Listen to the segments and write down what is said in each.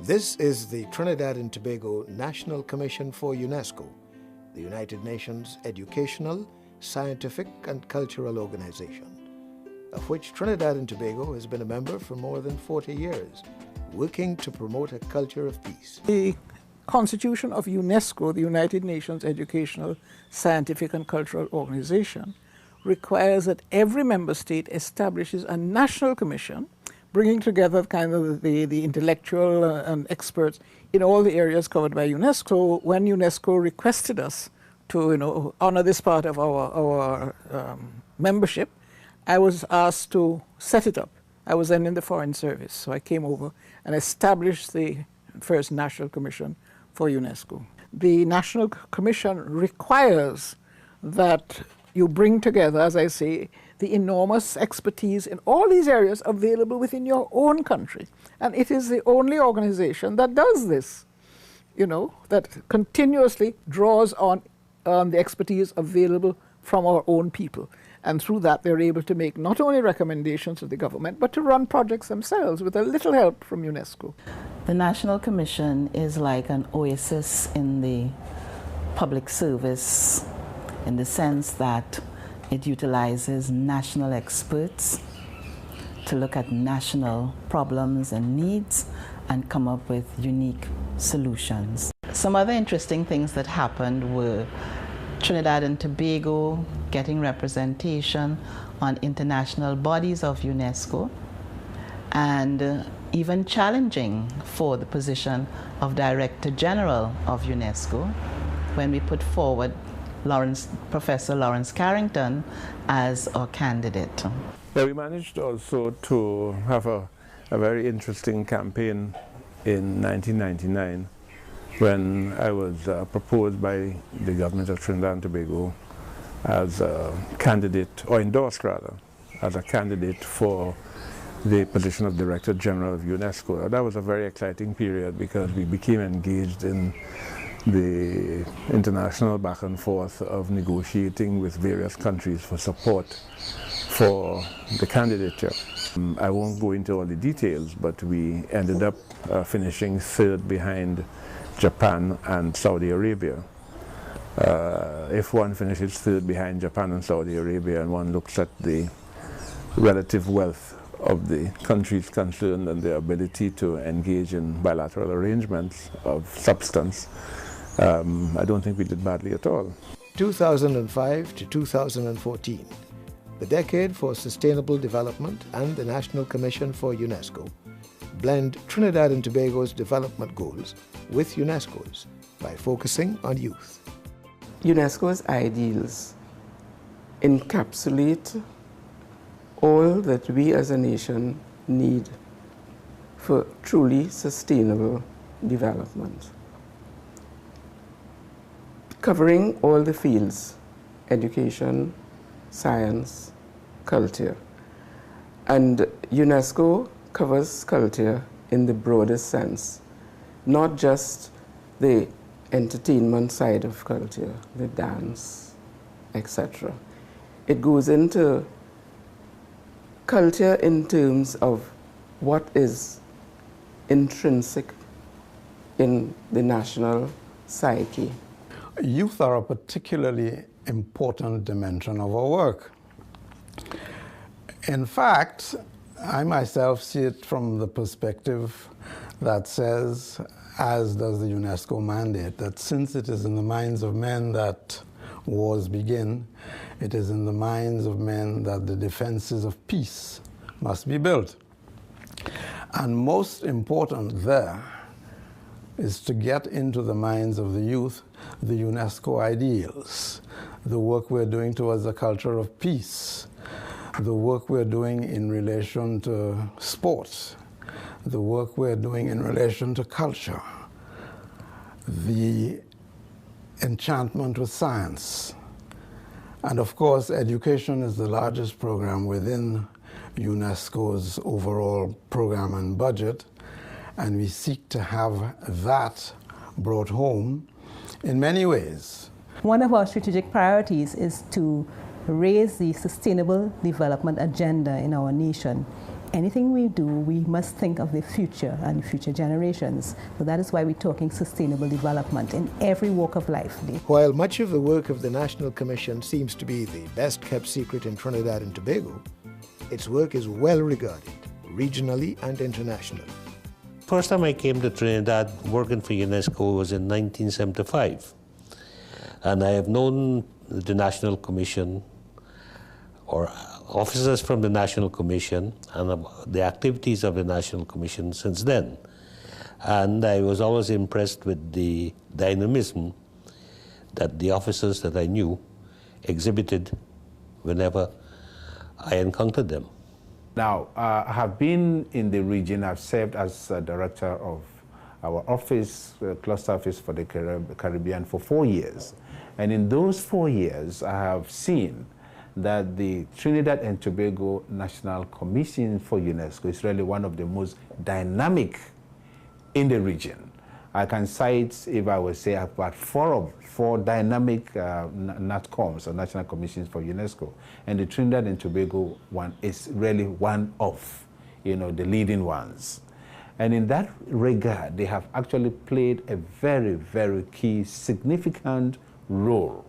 This is the Trinidad and Tobago National Commission for UNESCO, the United Nations educational, scientific and cultural organization, of which Trinidad and Tobago has been a member for more than 40 years, working to promote a culture of peace. The Constitution of UNESCO, the United Nations Educational, Scientific and Cultural Organization, requires that every member state establishes a national commission bringing together kind of the intellectual and experts in all the areas covered by UNESCO. When UNESCO requested us to honor this part of our membership, I was asked to set it up. I was then in the Foreign Service, so I came over and established the first National Commission for UNESCO. The National Commission requires that you bring together, as I say, the enormous expertise in all these areas available within your own country. And it is the only organization that does this, that continuously draws on the expertise available from our own people. And through that, they're able to make not only recommendations to the government, but to run projects themselves with a little help from UNESCO. The National Commission is like an oasis in the public service, in the sense that it utilizes national experts to look at national problems and needs and come up with unique solutions. Some other interesting things that happened were Trinidad and Tobago getting representation on international bodies of UNESCO and even challenging for the position of Director General of UNESCO when we put forward Professor Lawrence Carrington as our candidate. Yeah, we managed also to have a very interesting campaign in 1999 when I was proposed by the government of Trinidad and Tobago as a candidate, or endorsed rather, as a candidate for the position of Director General of UNESCO. That was a very exciting period because we became engaged in the international back and forth of negotiating with various countries for support for the candidature. I won't go into all the details, but we ended up finishing third behind Japan and Saudi Arabia. If one finishes third behind Japan and Saudi Arabia and one looks at the relative wealth of the countries concerned and their ability to engage in bilateral arrangements of substance, I don't think we did badly at all. 2005 to 2014, the Decade for Sustainable Development and the National Commission for UNESCO blend Trinidad and Tobago's development goals with UNESCO's by focusing on youth. UNESCO's ideals encapsulate all that we as a nation need for truly sustainable development, covering all the fields: education, science, culture. And UNESCO covers culture in the broadest sense, not just the entertainment side of culture, the dance, etc. It goes into culture in terms of what is intrinsic in the national psyche. Youth are a particularly important dimension of our work. In fact, I myself see it from the perspective that says, as does the UNESCO mandate, that since it is in the minds of men that wars begin, it is in the minds of men that the defenses of peace must be built. And most important there is to get into the minds of the youth the UNESCO ideals, the work we're doing towards a culture of peace, the work we're doing in relation to sports, the work we're doing in relation to culture, the enchantment with science. And of course, education is the largest program within UNESCO's overall program and budget, and we seek to have that brought home in many ways. One of our strategic priorities is to raise the sustainable development agenda in our nation anything we do, we must think of the future and future generations. So that is why we're talking sustainable development in every walk of life. While much of the work of the National Commission seems to be the best kept secret in Trinidad and Tobago, its work is well regarded, regionally and internationally. First time I came to Trinidad working for UNESCO was in 1975. And I have known the National Commission or officers from the National Commission and the activities of the National Commission since then. And I was always impressed with the dynamism that the officers that I knew exhibited whenever I encountered them. Now, I have been in the region. I've served as director of our office, cluster office for the Caribbean for 4 years. And in those 4 years, I have seen that the Trinidad and Tobago National Commission for UNESCO is really one of the most dynamic in the region. I can cite, if I would say, about four dynamic NatComs, or National Commissions for UNESCO, and the Trinidad and Tobago one is really one of, the leading ones. And in that regard, they have actually played a very, very key, significant role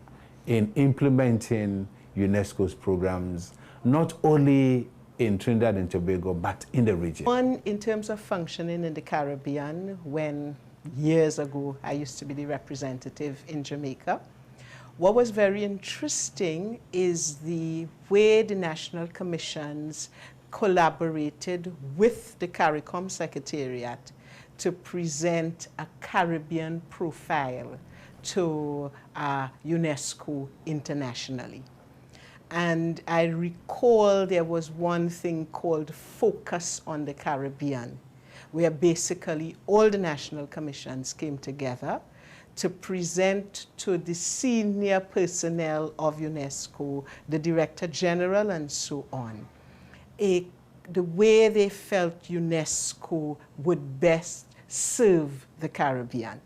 in implementing UNESCO's programs, not only in Trinidad and Tobago, but in the region. One, in terms of functioning in the Caribbean, when years ago I used to be the representative in Jamaica, what was very interesting is the way the national commissions collaborated with the CARICOM Secretariat to present a Caribbean profile to UNESCO internationally. And I recall there was one thing called Focus on the Caribbean, where basically all the national commissions came together to present to the senior personnel of UNESCO, the Director General and so on, the way they felt UNESCO would best serve the Caribbean.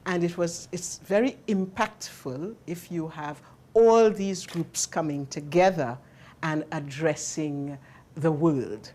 And it's very impactful if you have all these groups coming together and addressing the world.